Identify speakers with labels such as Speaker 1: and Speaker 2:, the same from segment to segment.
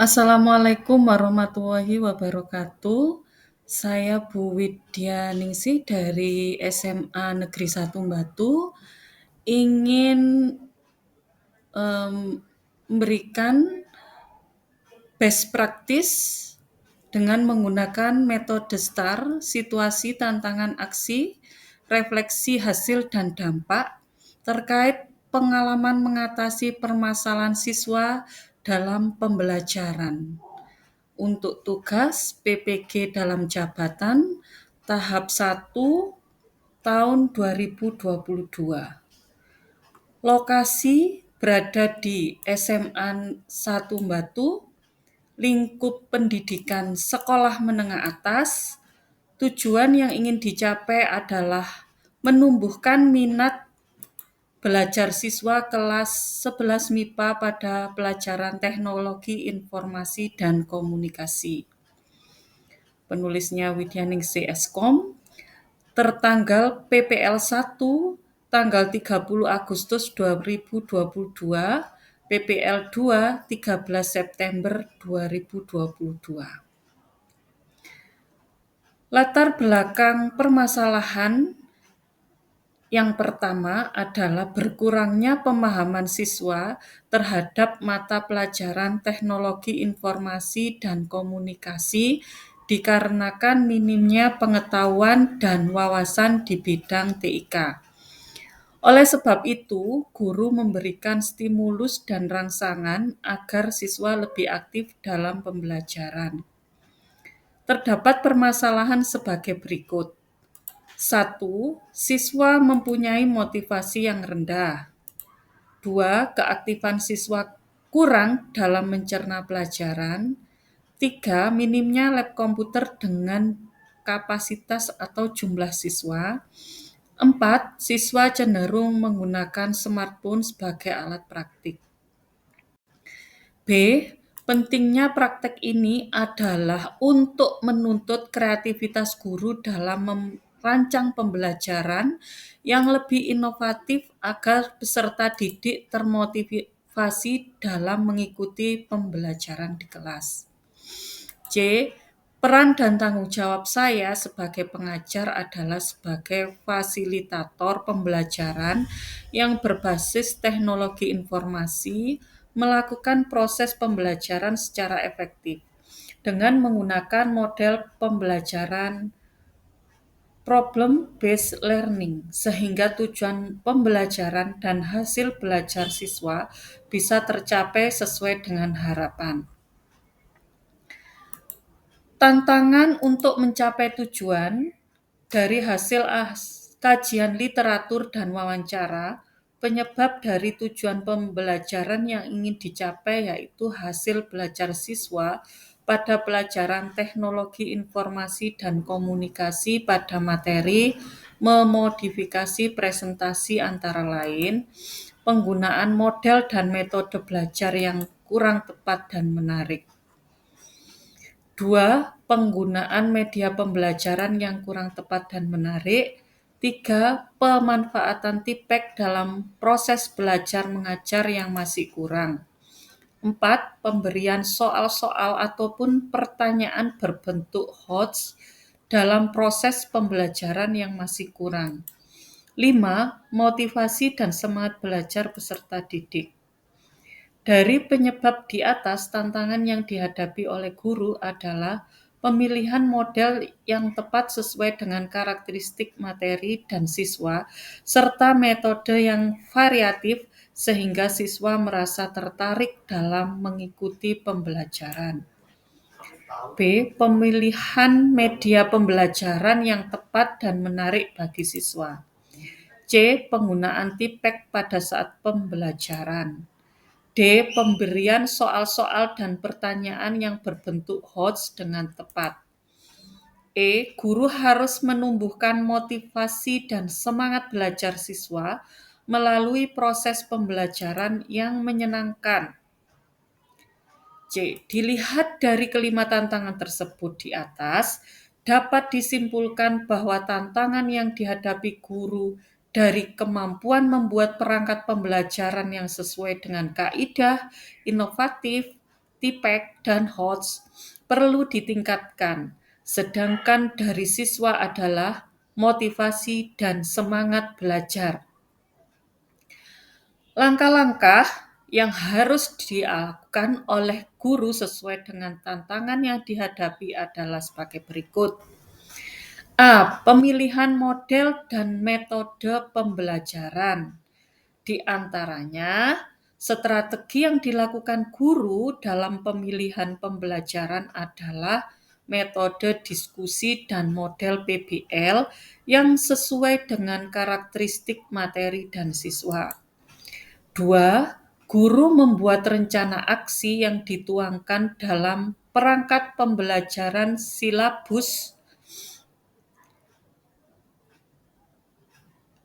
Speaker 1: Assalamualaikum warahmatullahi wabarakatuh. Saya Bu Widya Ningsih dari SMA Negeri 1 Batu, ingin memberikan best practice dengan menggunakan metode STAR, situasi, tantangan, aksi, refleksi, hasil, dan dampak terkait pengalaman mengatasi permasalahan siswa dalam pembelajaran. Untuk tugas PPG dalam jabatan tahap 1 tahun 2022. Lokasi berada di SMA 1 Batu, lingkup pendidikan sekolah menengah atas. Tujuan yang ingin dicapai adalah menumbuhkan minat belajar siswa kelas 11 MIPA pada pelajaran teknologi informasi dan komunikasi. Penulisnya Widyaningsih Eskom, tertanggal PPL 1 tanggal 30 Agustus 2022, PPL 2 13 September 2022. Latar belakang permasalahan yang pertama adalah berkurangnya pemahaman siswa terhadap mata pelajaran teknologi informasi dan komunikasi dikarenakan minimnya pengetahuan dan wawasan di bidang TIK. Oleh sebab itu, guru memberikan stimulus dan rangsangan agar siswa lebih aktif dalam pembelajaran. Terdapat permasalahan sebagai berikut. 1. Siswa mempunyai motivasi yang rendah. 2. Keaktifan siswa kurang dalam mencerna pelajaran. 3. Minimnya lab komputer dengan kapasitas atau jumlah siswa. 4. Siswa cenderung menggunakan smartphone sebagai alat praktik. B. Pentingnya praktek ini adalah untuk menuntut kreativitas guru dalam merancang pembelajaran yang lebih inovatif agar peserta didik termotivasi dalam mengikuti pembelajaran di kelas. C. Peran dan tanggung jawab saya sebagai pengajar adalah sebagai fasilitator pembelajaran yang berbasis teknologi informasi, melakukan proses pembelajaran secara efektif dengan menggunakan model pembelajaran problem-based learning, sehingga tujuan pembelajaran dan hasil belajar siswa bisa tercapai sesuai dengan harapan. Tantangan untuk mencapai tujuan dari hasil kajian literatur dan wawancara, penyebab dari tujuan pembelajaran yang ingin dicapai yaitu hasil belajar siswa pada pelajaran teknologi informasi dan komunikasi pada materi memodifikasi presentasi antara lain, penggunaan model dan metode belajar yang kurang tepat dan menarik. 2. Penggunaan media pembelajaran yang kurang tepat dan menarik. 3. Pemanfaatan tipek dalam proses belajar mengajar yang masih kurang. 4. Pemberian soal-soal ataupun pertanyaan berbentuk HOTS dalam proses pembelajaran yang masih kurang. 5. Motivasi dan semangat belajar peserta didik. Dari penyebab di atas, tantangan yang dihadapi oleh guru adalah pemilihan model yang tepat sesuai dengan karakteristik materi dan siswa, serta metode yang variatif sehingga siswa merasa tertarik dalam mengikuti pembelajaran. B. Pemilihan media pembelajaran yang tepat dan menarik bagi siswa. C. Penggunaan tipek pada saat pembelajaran. D. Pemberian soal-soal dan pertanyaan yang berbentuk HOTS dengan tepat. E. Guru harus menumbuhkan motivasi dan semangat belajar siswa melalui proses pembelajaran yang menyenangkan. C. Dilihat dari kelima tantangan tersebut di atas, dapat disimpulkan bahwa tantangan yang dihadapi guru dari kemampuan membuat perangkat pembelajaran yang sesuai dengan kaidah, inovatif, TPEK, dan HOTS perlu ditingkatkan, sedangkan dari siswa adalah motivasi dan semangat belajar. Langkah-langkah yang harus dilakukan oleh guru sesuai dengan tantangan yang dihadapi adalah sebagai berikut. A. Pemilihan model dan metode pembelajaran. Di antaranya, strategi yang dilakukan guru dalam pemilihan pembelajaran adalah metode diskusi dan model PBL yang sesuai dengan karakteristik materi dan siswa. 2. Guru membuat rencana aksi yang dituangkan dalam perangkat pembelajaran silabus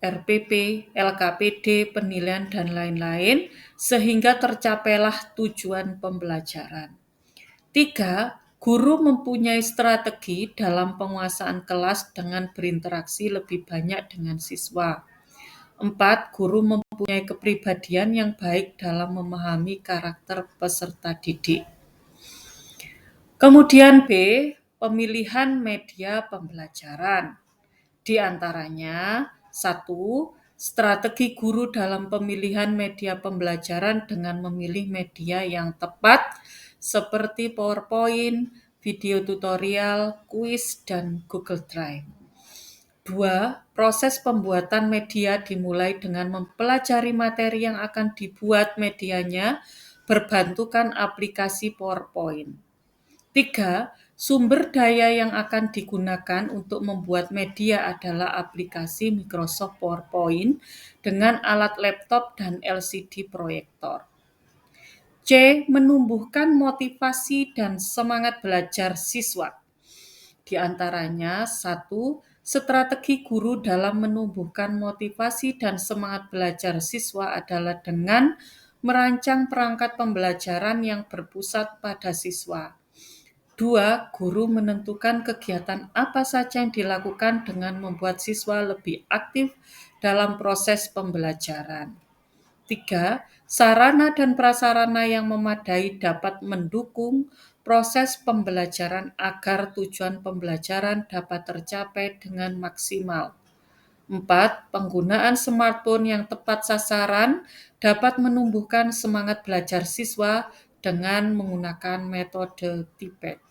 Speaker 1: RPP, LKPD, penilaian, dan lain-lain, sehingga tercapailah tujuan pembelajaran. 3. Guru mempunyai strategi dalam penguasaan kelas dengan berinteraksi lebih banyak dengan siswa. 4. Guru mempunyai kepribadian yang baik dalam memahami karakter peserta didik. Kemudian B. Pemilihan media pembelajaran. Di antaranya, 1. Strategi guru dalam pemilihan media pembelajaran dengan memilih media yang tepat seperti PowerPoint, video tutorial, kuis, dan Google Drive. 2. Proses pembuatan media dimulai dengan mempelajari materi yang akan dibuat medianya berbantukan aplikasi PowerPoint. 3. Sumber daya yang akan digunakan untuk membuat media adalah aplikasi Microsoft PowerPoint dengan alat laptop dan LCD proyektor. C. Menumbuhkan motivasi dan semangat belajar siswa. Di antaranya, 1. Strategi guru dalam menumbuhkan motivasi dan semangat belajar siswa adalah dengan merancang perangkat pembelajaran yang berpusat pada siswa. 2. Guru menentukan kegiatan apa saja yang dilakukan dengan membuat siswa lebih aktif dalam proses pembelajaran. 3. Sarana dan prasarana yang memadai dapat mendukung proses pembelajaran agar tujuan pembelajaran dapat tercapai dengan maksimal. 4. Penggunaan smartphone yang tepat sasaran dapat menumbuhkan semangat belajar siswa dengan menggunakan metode TPEK.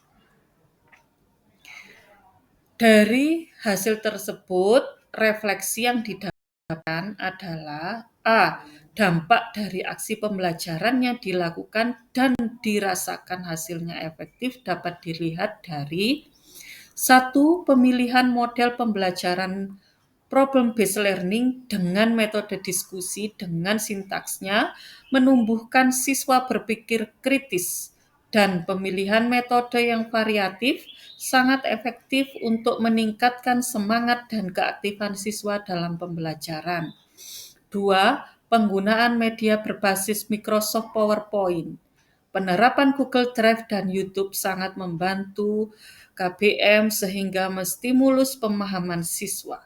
Speaker 1: Dari hasil tersebut, refleksi yang didapatkan adalah A. Dampak dari aksi pembelajaran yang dilakukan dan dirasakan hasilnya efektif dapat dilihat dari 1. Pemilihan model pembelajaran problem based learning dengan metode diskusi dengan sintaksnya menumbuhkan siswa berpikir kritis, dan pemilihan metode yang variatif sangat efektif untuk meningkatkan semangat dan keaktifan siswa dalam pembelajaran. 2. Penggunaan media berbasis Microsoft PowerPoint. Penerapan Google Drive dan YouTube sangat membantu KBM sehingga menstimulus pemahaman siswa.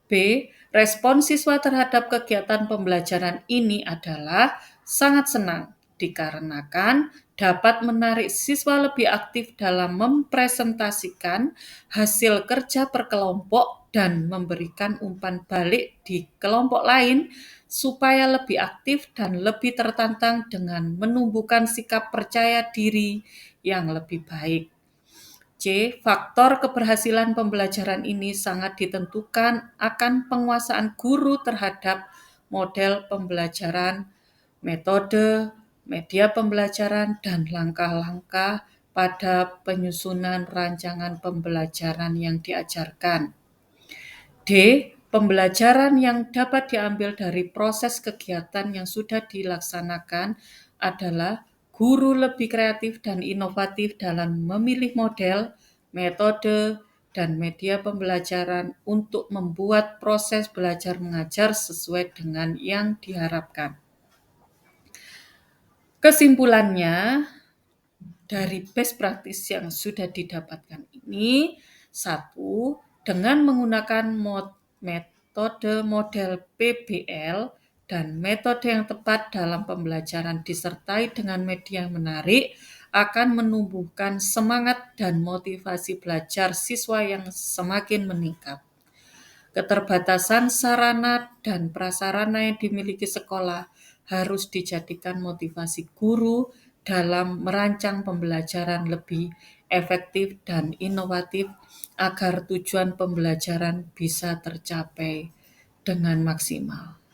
Speaker 1: B. Respon siswa terhadap kegiatan pembelajaran ini adalah sangat senang, dikarenakan dapat menarik siswa lebih aktif dalam mempresentasikan hasil kerja per kelompok dan memberikan umpan balik di kelompok lain supaya lebih aktif dan lebih tertantang dengan menumbuhkan sikap percaya diri yang lebih baik. C. Faktor keberhasilan pembelajaran ini sangat ditentukan akan penguasaan guru terhadap model pembelajaran, metode, media pembelajaran, dan langkah-langkah pada penyusunan rancangan pembelajaran yang diajarkan. D. Pembelajaran yang dapat diambil dari proses kegiatan yang sudah dilaksanakan adalah guru lebih kreatif dan inovatif dalam memilih model, metode, dan media pembelajaran untuk membuat proses belajar mengajar sesuai dengan yang diharapkan. Kesimpulannya, dari best practice yang sudah didapatkan ini, 1. Dengan menggunakan metode model PBL dan metode yang tepat dalam pembelajaran disertai dengan media yang menarik akan menumbuhkan semangat dan motivasi belajar siswa yang semakin meningkat. Keterbatasan sarana dan prasarana yang dimiliki sekolah harus dijadikan motivasi guru dalam merancang pembelajaran lebih efektif dan inovatif agar tujuan pembelajaran bisa tercapai dengan maksimal.